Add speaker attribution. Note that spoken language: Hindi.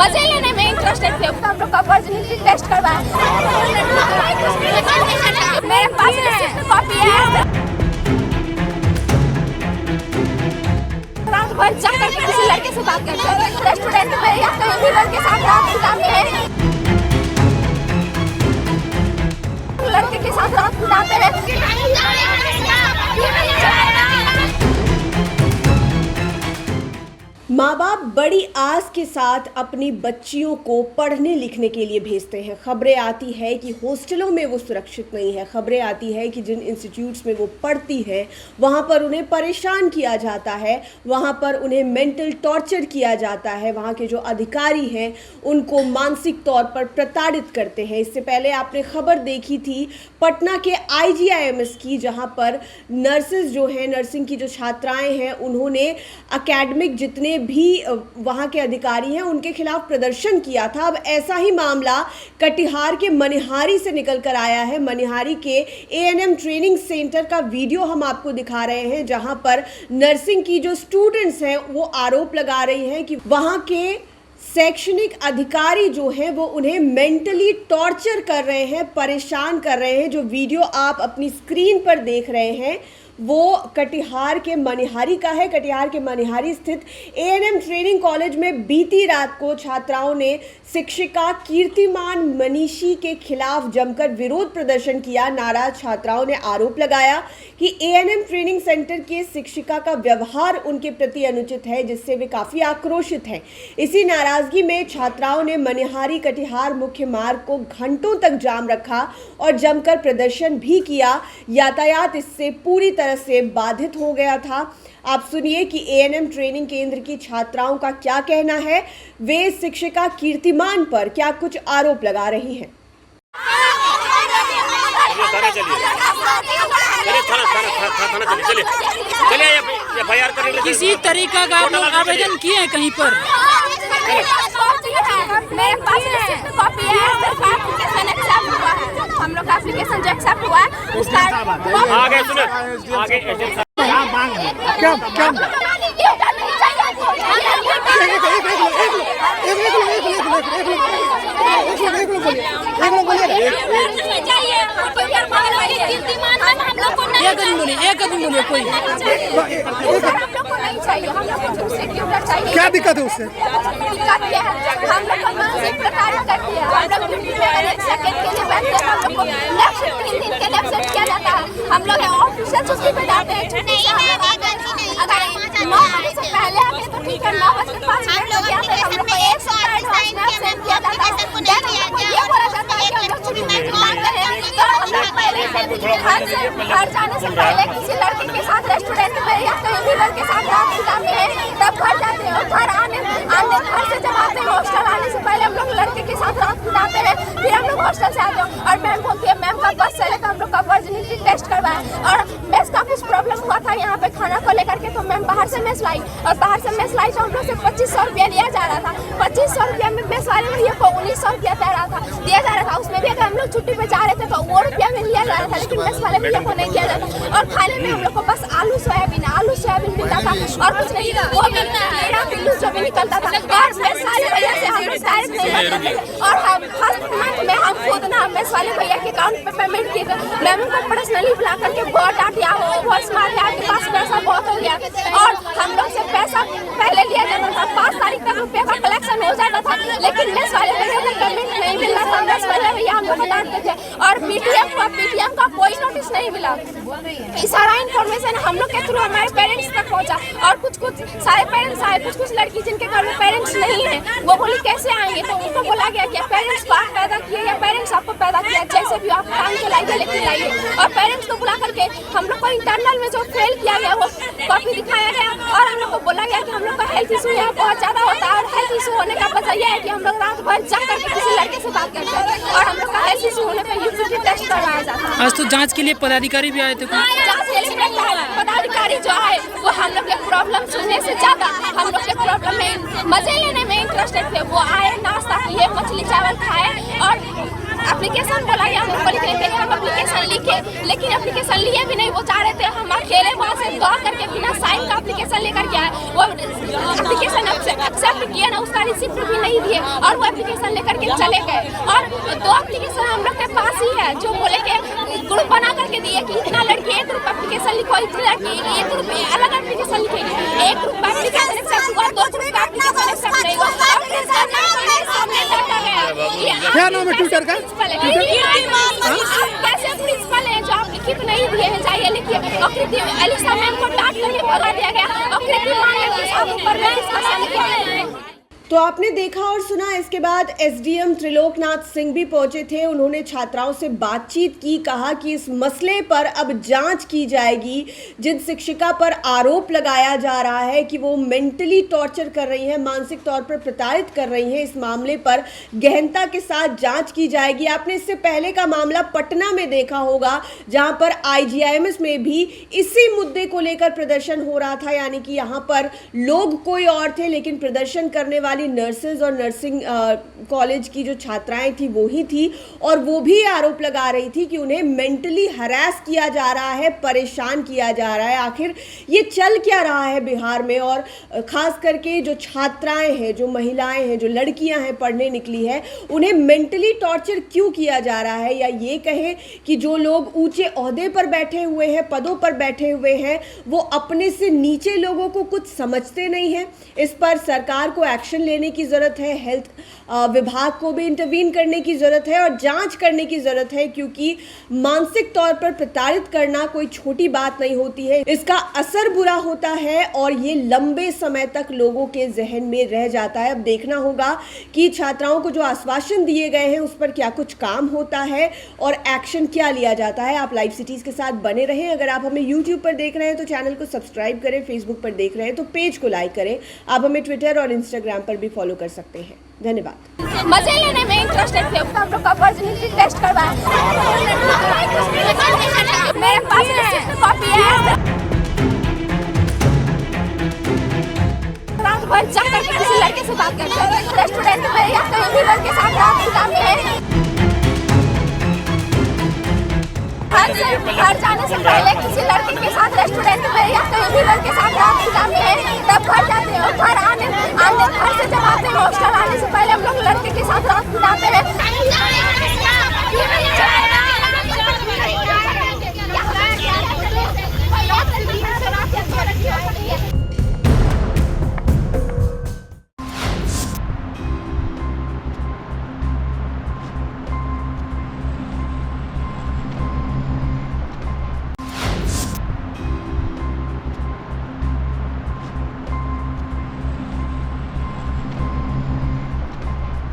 Speaker 1: मजे लेने में इंटरेस्टेड थे। हम लोग का वर्जिनिटी टेस्ट करवाया, मेरे पास रिसिप्ट कॉपी है। रात भर जाकर के किसी लड़के से बात करते हैं रेस्टोरेंट में या कहीं भी लड़के साथ रात बिताते हैं, लड़के के साथ रात बिताते हैं।
Speaker 2: माँ बाप बड़ी आस के साथ अपनी बच्चियों को पढ़ने लिखने के लिए भेजते हैं। खबरें आती है कि हॉस्टलों में वो सुरक्षित नहीं है, खबरें आती है कि जिन इंस्टीट्यूट्स में वो पढ़ती है वहाँ पर उन्हें परेशान किया जाता है, वहाँ पर उन्हें मेंटल टॉर्चर किया जाता है, वहाँ के जो अधिकारी हैं उनको मानसिक तौर पर प्रताड़ित करते हैं। इससे पहले आपने खबर देखी थी पटना के IGIMS की, जहाँ पर नर्सेज जो हैं, नर्सिंग की जो छात्राएँ हैं, उन्होंने अकेडमिक जितने भी वहाँ के अधिकारी हैं उनके खिलाफ प्रदर्शन किया था। अब ऐसा ही मामला कटिहार के मनिहारी से निकल कर आया है। मनिहारी के ANM ट्रेनिंग सेंटर का वीडियो हम आपको दिखा रहे हैं, जहाँ पर नर्सिंग की जो स्टूडेंट्स हैं वो आरोप लगा रही हैं कि वहाँ के शैक्षणिक अधिकारी जो हैं वो उन्हें मेंटली टॉर्चर कर रहे हैं, परेशान कर रहे हैं। जो वीडियो आप अपनी स्क्रीन पर देख रहे हैं वो कटिहार के मनिहारी का है। कटिहार के मनिहारी स्थित ANM ट्रेनिंग कॉलेज में बीती रात को छात्राओं ने शिक्षिका कीर्तिमान मनीषी के खिलाफ जमकर विरोध प्रदर्शन किया। नाराज छात्राओं ने आरोप लगाया कि ANM ट्रेनिंग सेंटर के शिक्षिका का व्यवहार उनके प्रति अनुचित है, जिससे वे काफ़ी आक्रोशित हैं। इसी नाराजगी में छात्राओं ने मनिहारी कटिहार मुख्य मार्ग को घंटों तक जाम रखा और जमकर प्रदर्शन भी किया। यातायात इससे पूरी तरह से बाधित हो गया था। आप सुनिए कि ANM ट्रेनिंग केंद्र की छात्राओं का क्या कहना है, वे शिक्षिका कीर्तिमान पर क्या कुछ आरोप लगा रही हैं।
Speaker 3: किसी तरीका का आप लोग आवेदन किए हैं कहीं पर?
Speaker 1: मेरे पास रिसिप्ट कॉपी है, एप्लीकेशन एक्सेप्ट हुआ है, हम लोग का एप्लीकेशन जो एक्सेप्ट हुआ है उसका
Speaker 4: आगे सुनो, आगे क्या मांग है? क्या
Speaker 1: क्या
Speaker 4: दिक्कत है उससे?
Speaker 1: दिक्कत क्या है? हम लोग को मानसिक प्रताड़ित करती है। हम लोग ड्यूटी में 1 सेकंड के लिए बैठते हैं, हम लोग को लेफ्ट 3 दिन के लेफ्ट सेट किया जाता है। हम लोग ऑफिशियल छुट्टी पे जाते हैं, छुट्टी से अगर 9 बजे से पहले आते तो ठीक है, 9 बजे के 5 मिनट हो गया तो हम लोग को 1 सप्ताह एडवांस सेंड किया जाता है। देन हम लोग को ये बोला जाता है कि हम लोग छुट्टी में मांगते हैं, तो हम लोग पहले घर जाने से पहले किसी लड़के के साथ रेस्टोरेंट में या कहीं भी लड़के साथ रात बिताते हैं, तब घर जाते हैं। और घर आने घर से जब आते हैं हॉस्टल आने से पहले हम लोग लड़के के साथ रात बिताते हैं, फिर हम लोग हॉस्टल से आते हैं और मैम बोलती है मैम का बस चले तो हम लोग का वर्जिनिटी टेस्ट करवाए। और मेस का कुछ प्रॉब्लम हुआ था यहाँ पे खाना को लेकर के, तो मैम बाहर से मेस लाई और बाहर से मेस लाई तो हम लोग से 2500 रुपया लिया जा रहा था। 2500 रुपया में मेस वाले भैया को 1900 रुपया दिया जा रहा था। उसमें भी अगर हम लोग छुट्टी पे जा रहे थे तो वो रुपया में लिया जा रहा था, लेकिन मेस वाले भैया को नहीं दिया जाता। और खाने में हम लोग को बस आलू सोयाबीन मिलता था और कुछ नहीं, वो भी मेरा बिल्लू जो भी निकलता था। और मेस वाले भैया से हम लोग डायरेक्ट नहीं करते थे और हम फर्स्ट मंथ में हम खुद ना मेस वाले भैया के अकाउंट पे पेमेंट किए थे। मैम को पर्सनली बुला करके बहुत डांटिया, वो बहुत स्मार्ट है, आपके पास पैसा बहुत हो गया। और हम लोग से पैसा पहले लिया जाता था, 5 तारीख तक रुपये का कलेक्शन हो जाता था, लेकिन मेस वाले भैया को पेमेंट नहीं मिल रहा था। मेस वाले भैया हम लोग को डांटते थे और PTM का कोई नोटिस नहीं मिला। ये सारा इन्फॉर्मेशन हम लोग के थ्रू हमारे पेरेंट्स तक पहुंचा और कुछ सारे पेरेंट्स आए, कुछ लड़की जिनके घर में पेरेंट्स नहीं है वो बोली कैसे आएंगे, तो उनको बोला गया कि पेरेंट्स को आप पैदा किए या पेरेंट्स आपको पैदा किया, जैसे भी आप काम के लाइए लेकिन लाइए। और पेरेंट्स को बुला करके हम लोग को इंटरनल में जो फेल किया गया वो कॉपी दिखाया गया और हम लोग को बोला गया कि हम लोग का हेल्थ इशू यहाँ बहुत ज़्यादा होता है और हेल्थ इशू होने का वजह यह है कि हम लोग रात भर जग करके किसी लड़के से बात करते हैं और हम लोग का हेल्थ इशू होने पर यूपीटी टेस्ट करवाया जाता है।
Speaker 3: आज तो जांच के लिए पदाधिकारी भी आए थे।
Speaker 1: जांच के लिए पदाधिकारी जो आए वो हम लोग के प्रॉब्लम सुनने से ज़्यादा हम लोग के प्रॉब्लम में मजे लेने में इंटरेस्टेड थे। वो आए, नाश्ता किए, मछली चावल खाए और एप्लीकेशन बोला गया, हम लोग को लिखने के लिए हम एप्लीकेशन लिखे, लेकिन एप्लीकेशन लिए भी नहीं। वो चाह रहे थे हम अकेले वहाँ से दौड़ करके बिना साइन का एप्लीकेशन लेकर के आए। वो एप्लीकेशन एक्सेप्ट किया ना, उसका रिसिप्ट भी नहीं दिए और वो एप्लीकेशन लेकर के चले गए। और 2 एप्लीकेशन हम लोग के पास ही है जो बोले के ग्रुप बना करके दिए कि इतना लड़की एक ग्रुप एप्लीकेशन लिखो, इतनी लड़की एक ग्रुप अलग एप्लीकेशन लिखेगी। एक ग्रुप एप्लीकेशन एक्सेप्ट हुआ, 2 ग्रुप एप्लीकेशन एक्सेप्ट नहीं हुआ।
Speaker 4: क्या नाम है ट्विटर का?
Speaker 1: कैसे प्रिंसिपल है जो आप लिखित नहीं दिए हैं, जाइए लिखिए। आकृति एलिसा मैम को डांट करके भगा दिया गया। आकृति मान के साथ ऊपर में इसका लिखा।
Speaker 2: तो आपने देखा और सुना। इसके बाद एसडीएम त्रिलोकनाथ सिंह भी पहुंचे थे। उन्होंने छात्राओं से बातचीत की, कहा कि इस मसले पर अब जांच की जाएगी। जिन शिक्षिका पर आरोप लगाया जा रहा है कि वो मेंटली टॉर्चर कर रही है, मानसिक तौर पर प्रताड़ित कर रही है, इस मामले पर गहनता के साथ जांच की जाएगी। आपने इससे पहले का मामला पटना में देखा होगा, जहां पर आईजीआईएमएस में भी इसी मुद्दे को लेकर प्रदर्शन हो रहा था। यानी कि यहाँ पर लोग कोई और थे, लेकिन प्रदर्शन करने वाली नर्सेज और नर्सिंग कॉलेज की जो छात्राएं थी वो ही थी, और वो भी आरोप लगा रही थी कि उन्हें मेंटली हरास किया जा रहा है, परेशान किया जा रहा है। आखिर ये चल क्या रहा है बिहार में, और खास करके जो छात्राएं हैं, जो महिलाएं हैं, जो लड़कियां हैं, पढ़ने निकली है, उन्हें मेंटली टॉर्चर क्यों किया जा रहा है, या ये कहें कि जो लोग ऊंचे ओहदे पर बैठे हुए हैं, पदों पर बैठे हुए हैं, वो अपने से नीचे लोगों को कुछ समझते नहीं हैं। इस पर सरकार को एक्शन लेने की ज़रूरत है, हेल्थ विभाग को भी इंटरवीन करने की ज़रूरत है और जांच करने की ज़रूरत है, क्योंकि मानसिक तौर पर प्रताड़ित करना कोई छोटी बात नहीं होती है। इसका असर बुरा होता है और ये लंबे समय तक लोगों के जहन में रह जाता है। अब देखना होगा कि छात्राओं को जो आश्वासन दिए गए हैं उस पर क्या कुछ काम होता है और एक्शन क्या लिया जाता है। आप लाइव सिटीज़ के साथ बने रहें। अगर आप हमें यूट्यूब पर देख रहे हैं तो चैनल को सब्सक्राइब करें, फेसबुक पर देख रहे हैं तो पेज को लाइक करें। आप हमें ट्विटर और इंस्टाग्राम पर भी फॉलो कर सकते हैं। धन्यवाद।
Speaker 1: मजे लेने में इंटरेस्टेड थे, हम लोग का वर्जिनिटी टेस्ट करवाया। मेरे पास रिसिप्ट कॉपी है। रात भर जाकर के किसी लड़के से बात करते हैं रेस्टोरेंट में या कहीं भी लड़के के साथ रात बिताते हैं। घर जाने से पहले किसी लड़के के साथ रेस्टोरेंट में या कहीं भी लड़के के साथ रात बिताते हैं, तब घर जाते हैं। और घर से जब आते हैं हॉस्टल आने से पहले हम लोग लड़के के साथ रात बिताते हैं।